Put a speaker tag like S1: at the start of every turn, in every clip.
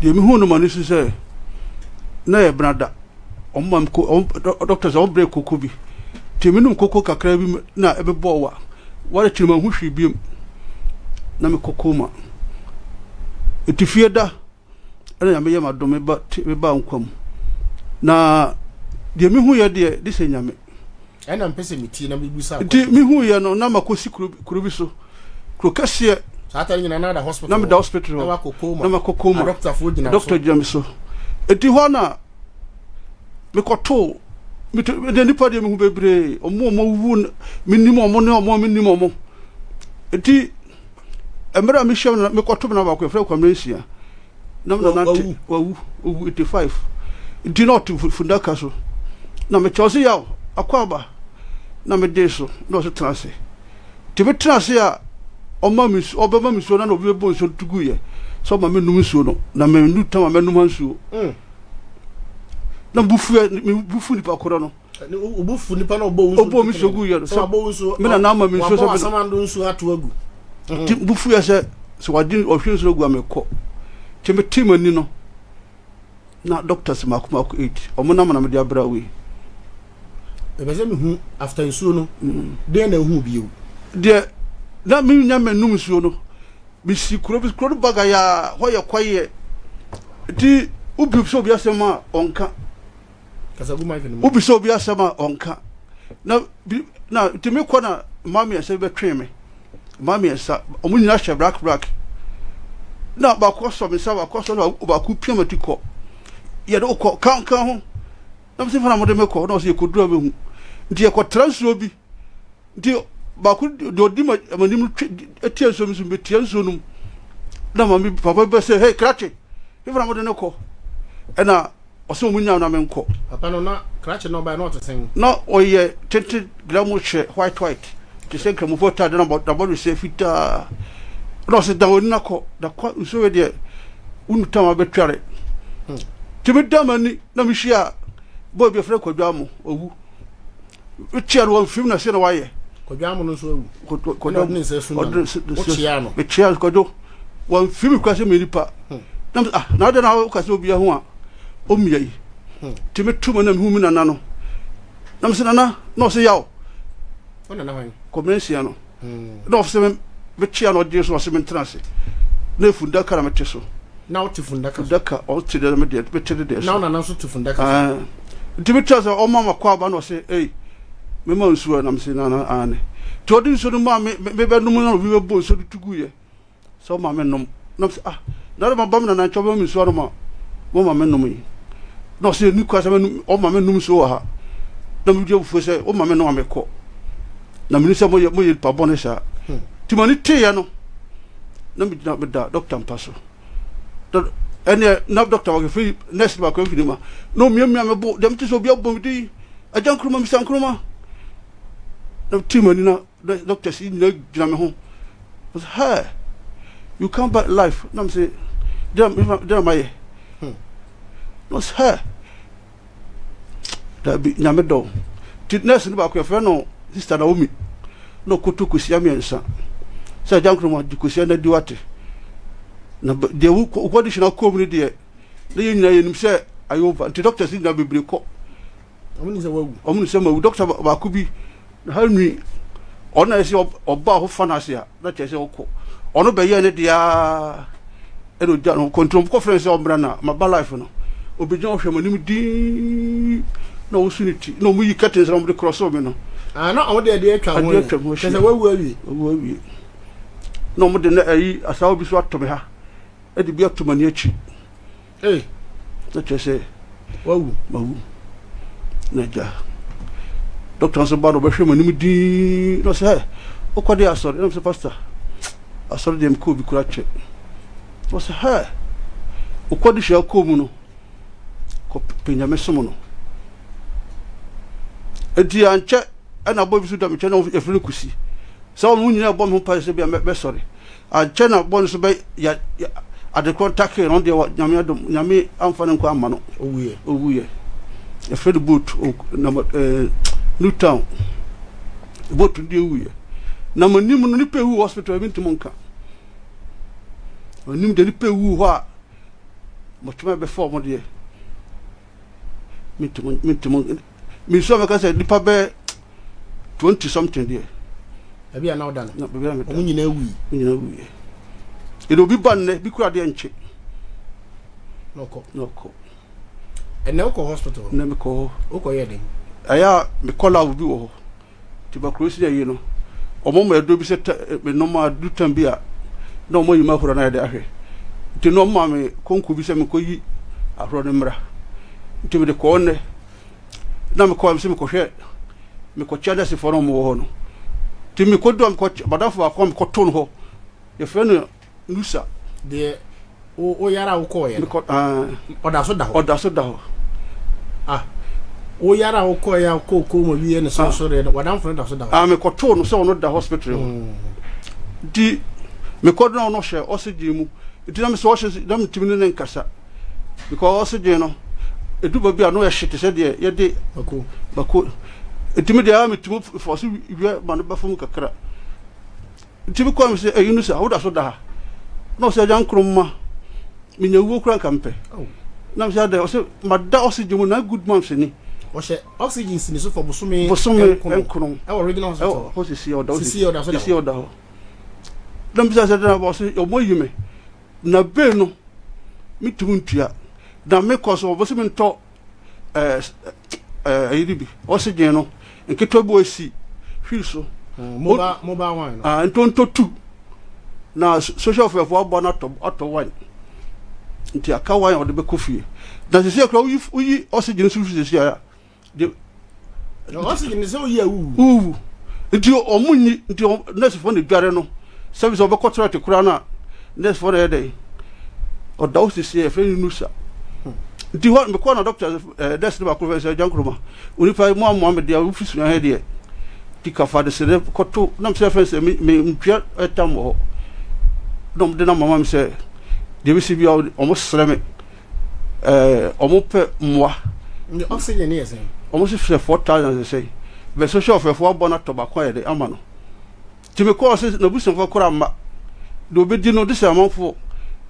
S1: The Mihono Manis say, Nay, brother, doctors all break Kokobi. Timinum Coco Cacrabi, na every boa. What a children who she be Namikokoma. It if you da, and I may my domain but bound come. Na the Mihuya dear, this ain't yammy.
S2: And I'm pissing me, Tina, we saw.
S1: Mihuya no Namakosi Krubiso, Crocassia.
S2: Saturday in another hospital.
S1: Number hospital.
S2: Namakokoma. Doctor Food.
S1: Doctor Jamiso. Etiwana. Mekoto. The nipa de mubebre. Omo wun. Minimum money or more minimum. Eti. Emera Michel mekoto na bakwe fra kwamresia. Number 90. 85. Eti not fundaka so. Na me chose yawo. Akwaba. Na me deso. No so transe. Ti me transe ya. Omamis obama miso na no be bon so tuguye so ma menum so no na menu tam menum ansuo na bufu ni pa koro no
S2: bufu ni pa na obo
S1: miso guye
S2: so obo so
S1: me na ma miso so
S2: be sama ndo nsu ato agu
S1: bufu ya se so wadin ohwe so gu amekọ teme timani no na doctors makuma ko 8 omo na me dia bra we
S2: e be se me hu after nsu no de na hu biu
S1: de na mi nyame num suo no bi si kuro baga ya hoye kwaye ti ubi so bi asema onka
S2: kasabu ma ife no
S1: ubi so bi asema onka na ti me kona mami ase be twen me mami esa omu nyina hye black na ba ko so me sa ba ko so na ba ku pia matiko ye do ko kan ho na me se fana mo de me ko na so ye kodura be hu ndi ye ko transfer bi ndi baku do di manim etia so mi betia so num na mami papa be say hey krache ifra mo de ne ko na oso mu nya na me nko
S2: papa no na krache no by not thing
S1: na oye 20 gram che white to say kremo vota na body say fita no se da woni na ko da kwa so we de unu tama betware timi damani na mi hia boy be fra kwadwa mo owu etia no film na se na waye
S2: kodwa no so awu kodwa ni se so no ochia no
S1: echia kodwa wan film kwase me nipa na de na kwase obi ho a omiyai timi tuma na hu mi na no na mse na no se yawo
S2: ona na wan
S1: komensia no no se me bechia no de so se me trance na funda kara mete so
S2: na o tifundaka
S1: daka o ti de me de betede de
S2: so na so tifundaka
S1: timi trance o mama kwa ba no se me ma nsuo na mse na ane to di nsuo no ma me be no na bi be bo nsuo tuguye so ma me nom na mse na ma bam na choba me nsuo no ma mo ma me nom yi no se ni kwa se me o ma me nom nsuo ha na mi je fu se o ma me no ameko na mi se mo ye pa bonesa ti mani te ya no na mi na da doctor mpaso ene na doctor wa free next ba ko finima no mi me bo dem ti so bi abom di ajankruma mi sankruma na timani na doctor si na gina me ho was hey you come back life na me say dem my no say da bi nyame do tidness ni ba ko fe no sister Naomi no kotokusi amiensa say ajankruma dikusi na diwate na de wo ko di shina ko mu de na yenyina yenim say ayoba ti doctor si na bebre ko
S2: omuni se wawu
S1: omuni se mawu doctor ba ku bi hanwi ona ese oba ho fanase a na chese okọ ono be ye ne dia eno dia no control conference ombra na ma ba life no obejan ohwe manim di na osuniti no mu yi curtains na mu de cross over no
S2: na o de atwa ho chese wawu awie
S1: no mu de na ayi asawo bi so atome ha e de bi atomani achi na chese
S2: wawu
S1: na ja doctor so bado be hwema nim di no say o kwade asori no say pastor asori dem ko bi kura che no say o kwade hia ko mu no ko penya mesomo no edi anche ana bo bi su da me che no efiri kusi so mu nyina bo me pa se bia me sorry anche na bo so be ya ade contact no de nyame amfane nko ama no owuye efiri boot na Newtown boat ndi wuye na manim no ni pewu hospital bi ntimonka onim de ni pewu ho a motuma be form de mintum mi so meka say nipa be 20 something there
S2: abi ana oda
S1: na be be
S2: omu nyina wi
S1: it obi banne bi kura de nche
S2: noko ene uko hospital
S1: na me ko
S2: uko yede
S1: aya me kola obi wo tuberculosis ya no omo edo bi se me no ma du tambia na omo yima horo na de ahwe ti no ma me konku bi se me ko yi ahoro ne mra ti me de ko ne na me ko am se me ko hwe me ko chada se foro mo ho no ti me ko do ko badafo akọ me ko to no ho ye fe no nusa
S2: de o yara uko ye
S1: me ko
S2: oda so da ho o yara uko ya ko mo wiye ne so re wadam fo da so da ho
S1: me ko to no se ono da hospital di me ko do no hye oxygen mu ti na me so hye da me timi ne nkasa because oxygen no eduba bi ano ya shit se de ye de bako etimi de me timi fo so wi ma no ba fo mu kakra timi ko me se eyinu sa wo da so da ha no se jan kroma me nya wo kura kampe na me se da o se ma da oxygen mu na good months ni
S2: o se oxygen sin so for bosome
S1: enkron
S2: e original hospital
S1: o se si o da o na me se da bo se o mo yime na be no mi tumuntua da me ko so bo se me to ayiribi oxygen no enketo bo esi hwi so
S2: mobile one
S1: ntonto 2 na social fair for abo na to one nti aka one o de be kofie na se kra uyi oxygen so hwi se ya de
S2: oxygen se uyi
S1: awu nti omunyi nti nurse for ne dware no service obe contract kura na nurse for e dey o da o se e friend nusa nti ho me ko na doctor desk ba professor Jankroma unifa Muhammad dia ofisu na he de ti ka fa de se ko to na me friend se me mpia etam ho dom de na mama me se de bi si bi o mo sreme o mo pe moa
S2: the oxygen is
S1: o mo se 4000 say be social for bona tobacco e de amano ti me ko se na busun for kora ma do be di no de se amanfo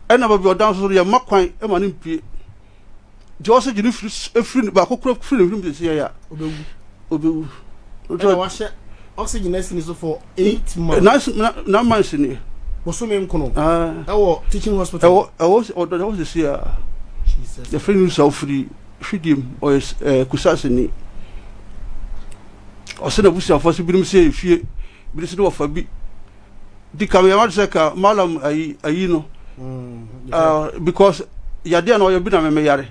S1: e na ba bi o dan so ya makwan e ma ne mpie di o se gi ni free ba ko kura free ni se ya obewu
S2: wa she oxygen is for 8 months
S1: na months ni
S2: bosome nkono ewo teaching hospital
S1: ewo o se se ya
S2: Jesus
S1: the free so free fidim o kusase ni o se na busia fo se binim se fie bi se do fa bi di kam ya ma se ka malam ayi no because ya dia no yo bi na me yare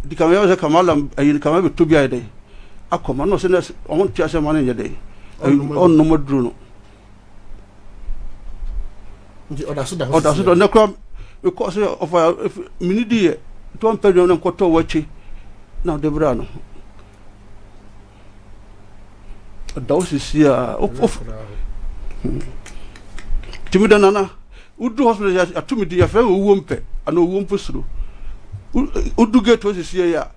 S1: di kam ya se ka malam ayi kam be to bi ay dey akoma no se na on tia se ma na dey on no modru no
S2: ndi oda so
S1: na kra because of minidi to on pedo na koto wachi na de bra no da o si sia of timida nana udu hospital ya atumi di ya fe owo mpe ana owo mpusuru udu gate o si sia ya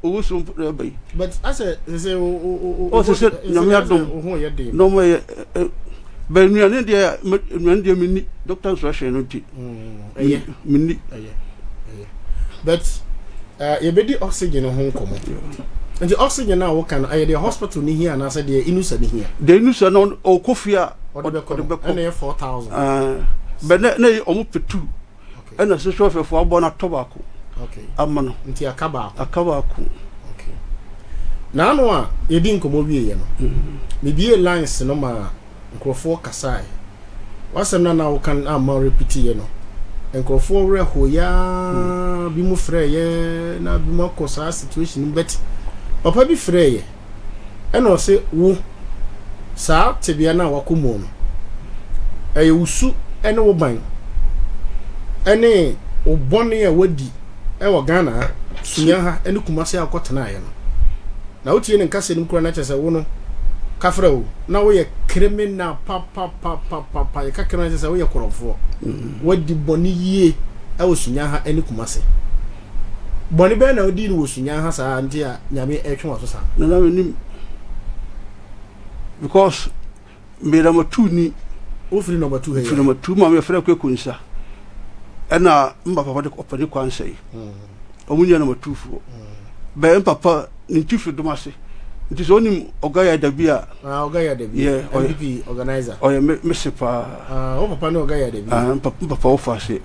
S1: owo so bai
S2: but as say
S1: o se nyame adom no mo be nuane de mini doctor instruction no ti mini
S2: but you be the oxygen ho komo and the oxygen now can I the hospital ni here na say the inusa ni here
S1: the inusa no o kofia
S2: o de be na 4000
S1: but na o mo petu and na social for abo na tobacco
S2: okay
S1: amano
S2: nti akaba
S1: okay
S2: na no a yedi nkomo wie ye no me bie lines no ma nkrofo kasai wasem na wo kan am repeat ye no nkrofo re hoya bi mu frɛ ye na bi mako sa situation bet papa bi frɛ ye ɛna o se wo sa tebia na wakomo no ɛyɛ usu ɛne wo ban ɛne o bɔne a wadi ɛwɔ Ghana sunya ha ɛne kumase akɔtena ye no na wotie ne nkase nim kura na kyese wo no kafra wo na wo ye criminal pa ye kakra kyese wo ye korofo wadi bɔne yie ɛwɔ sunya ha ɛne kumase bɔne bɛ na odi ni wo sunya ha saa nti a nyame ɛtwe wa so saa
S1: na nim because me na matu ni
S2: o free number 2 here
S1: free number 2 ma me frɛ kwekunsa ɛna mba papa de opani kwansɛ omunya na matufo be papa ni chief domase nti so onim ogaya dabi a
S2: ogaya dabi NPP organizer
S1: oye mesepa
S2: o papa no ogaya dabi
S1: papa o fase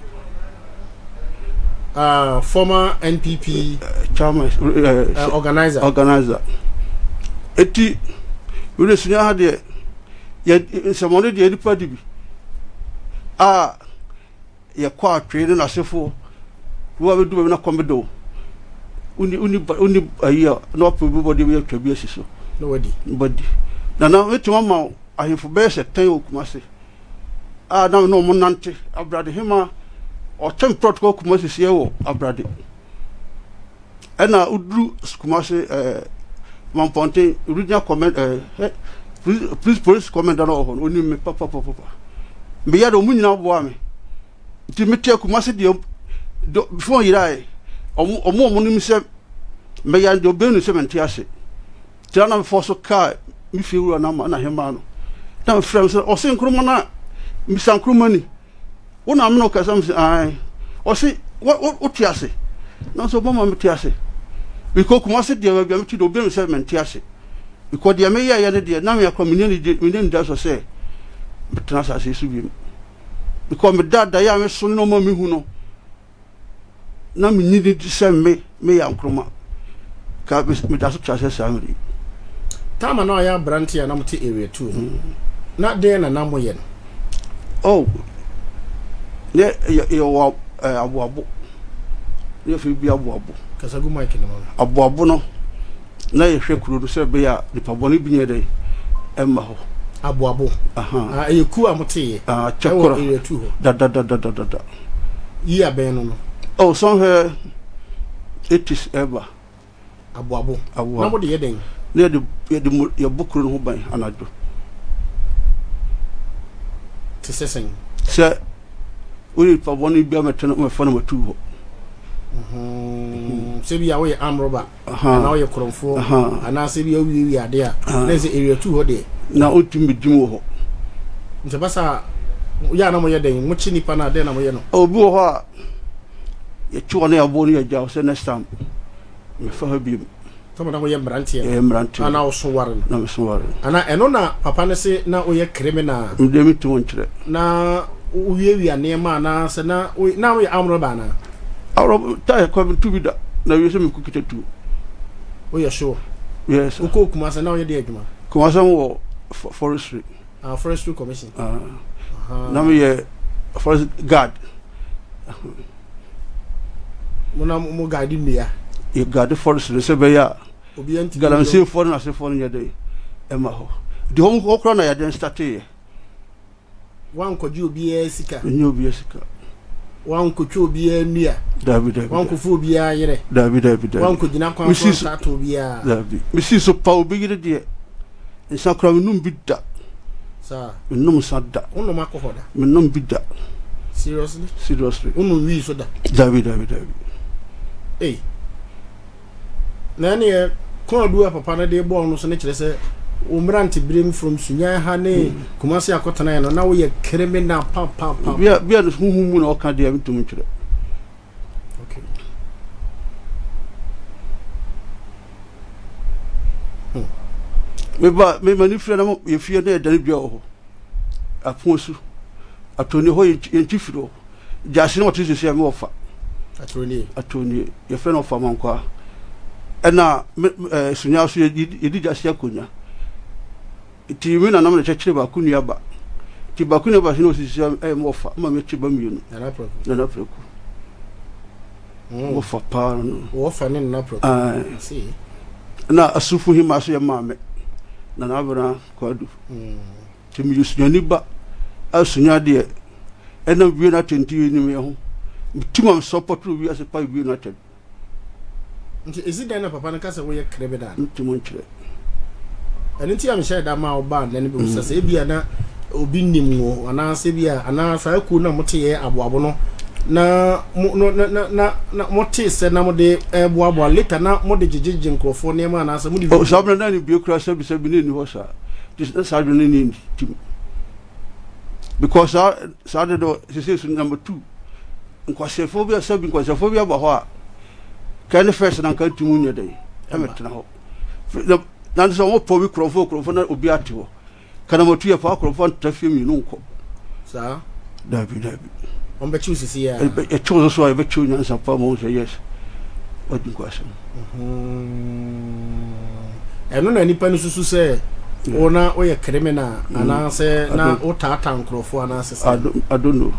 S2: former NPP
S1: chairman organizer eti we sunya ha de ye semone de edipa dibi ye kwa atwe ne nasefo wo be du be na komedo uni ayi no probu body we atwa bi asiso
S2: no wadi
S1: body na wetu ma ahemfo be se tan okumase na no mo nante abrade hema o tem protocol kumase sie wo abrade ena udru kumase mamponte original comment police commander no ho oni me papa me ya do munyina bo me ti mete kumase de before yirai omo nim se me ya do benu se menti ase tira na for so car mi fi wura na hema no na frem se o se nkruma na mi san kruma ni wona me no ka sam se ai o se o ti ase na so mama mi ti ase because kumase de ba mi ti do benu se menti ase because de me ya ne de na me akwa mi da so se betena sa se su bi because me da ya me so no ma mi hu no na me nyidi se me ya nkroma ka me da so chase samri
S2: tama na ya brantia na mti area 2 na de na na moye no
S1: oh ne yo abu ne fi bi abu
S2: kasagu mike no
S1: abu no na ye hwe kuro se be ya nipa boni bi nye de emma ho
S2: abu
S1: aha
S2: e ku amte
S1: chakora
S2: area 2 ho
S1: da
S2: yi aben no
S1: oh somewhere it is ever
S2: abu na mo de yeden
S1: ne de ye bukuru no ban anado
S2: tisesen
S1: se uri pa boni bi ameteno me fona matu ho
S2: se bi awo ye amroba na wo ye kromfo ana se bi awi ade a na se area 2 ho de
S1: na otimi dimo ho
S2: nte basa ya na mo yeden mo chi nipa na de na mo ye no
S1: obi ho a ye chuo na abo ni ya se next time me fa bi
S2: tama na mo ye mrantie
S1: ana
S2: o so ware
S1: na me so ware
S2: ana eno na papa ne se na o ye criminal
S1: mde mi to nchire
S2: na uwie ne ma na se na o ye amroba na
S1: awro ta ko tu bi da na wi se me kukita tu
S2: o ye sure
S1: yes
S2: o ko kuma se na o ye de adwuma
S1: kuma san wo forestry
S2: forestry commission
S1: na me ye forest guard
S2: mo guard ni ya
S1: ye guard forestry se be ya
S2: obi anti
S1: galamse for na se for nya de ema ho de hom ko kro na ya den start ye
S2: wan ko ji obi esika
S1: nyo obi esika
S2: wan ko twa obi anua
S1: david
S2: wan ko fu obi ayere
S1: david
S2: wan ko gina kwan so start obi a
S1: david mi si so pa obi yire de nsa kra num bi da
S2: sa
S1: num sa da
S2: onno makohoda
S1: num bi da
S2: seriously onno wi so da
S1: david
S2: eh na ne ko adu papa na de ball no so ne kire se umranti brim from sunya ha ne kumasi akotana no na wo ye criminal pa
S1: bia no huhu mu na o ka de abitum kire
S2: okay
S1: me mani fira na ye fie na edare bia ho aponsu atoni ho ye ntifiro jase no tisi se me ofa atoni ye fe no fa mankwa ena sunya so ye di jase akonya ti mi na na chekire ba kunua ba ti ba kunua ba no sisi me ofa ma me chiba mienu na preku mo fa pa no
S2: wo fa ne na preku see
S1: na asufu hima so ye maame na na abra kwadu ti mi yusunyani ba asunya de ena wie na tenti ni me ho timam support wi ase pa wie na ted
S2: nti ezida na papa na kasa wo ye krebeda
S1: ntimo nchire
S2: eni ti am share da ma oba na ne bi usase e bia na obi nim wo ana se bia ana fa ku na mote ye aboabo no na mote se na mode boabo later na mode jijiji nkrofo ne ma na se mudi
S1: o sabna na ni bi okra sabi ne ni ho sa this side no ni tim because sa de do se number 2 nkwasefo bi asabi nkwasefo bi abahwa kan first na kan timu nye dey emetena ho na so mo po bi krofo na obi ate ho kana motu ye fa krofo ntafie mi no nko
S2: sa
S1: dabi
S2: on be choose see ya
S1: e choose so e be choose nyansa pa mo say yes odi nkwasem
S2: eno na nipa no susu say ona o ye criminal ana say na o tata nkrofo ana say
S1: I don't know.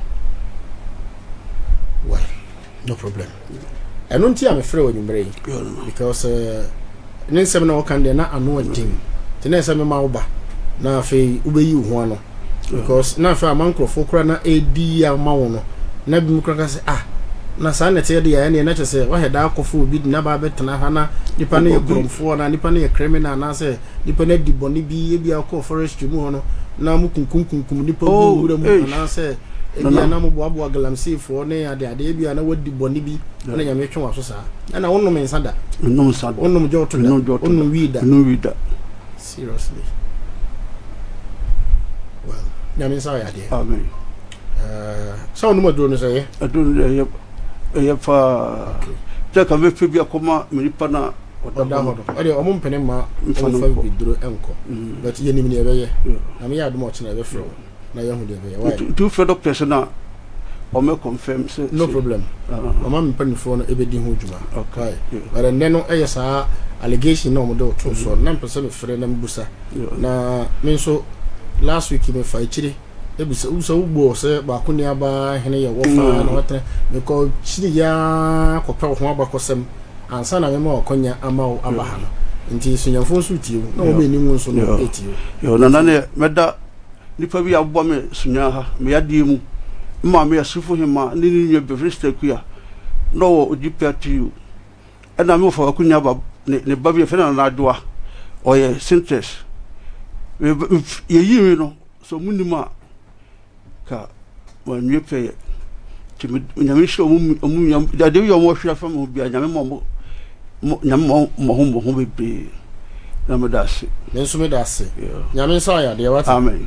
S2: Well, no problem. And don't tell me free when you break because Ninsem na can de na anu adin. Tenesa me mauba na fe ubeyi ho no because na fe amankro kra na edi amawo no na bi mu kra say na sa na te de ya na chese wa heda akofo obi na ba betena ha na nipa na ye kromfo na nipa na ye criminal na say nipa na di boni bi e bi akọ forest mu no na mu kunkunkunkum nipa bi wura mu na say ebia na mo boabo galamsi fo ne ade ebia na wadi boni bi na nyame twe waso sa na wonnom nsada wonnom joto da wonnom wida seriously well nyame sa ya de
S1: amen
S2: so no maduro no say
S1: aduro ye fa ta ka ve bi akoma menipa na
S2: oda hodo ade o mo mpene ma fa biduro enko but ye ni me ye na me ya do mo chena be fro na yahu de be why
S1: two fellow person o me confirm say
S2: no problem mama me pan phone e be di ho djuma okay but then no e sa allegation no mo do to so na mpese me frɛ na mbusa na me so last week me fa chiri e bi so ugbo se ba ko ni aba hene ye wo fa na wata me ko chiri ya ko pe ho aba ko sem ansa na me ma okonya ama o aba ha no nti sunyafo so tie na o be ni ngun so no etie
S1: yo na ne meda nipa bi abbo me sunya ha me yade mu ma me asufo hima ni nye befrista kuya no ojipa tiu na me fo akunya ba ne ba bi fe na adoa oye synthesis ye yi no so munima ka wa nwe pe ti nyame hye omu nyam da de yo mo hwe fam bi nyame mo nyame mo be na me dase
S2: me so me dase nyame sa ya de wat
S1: amen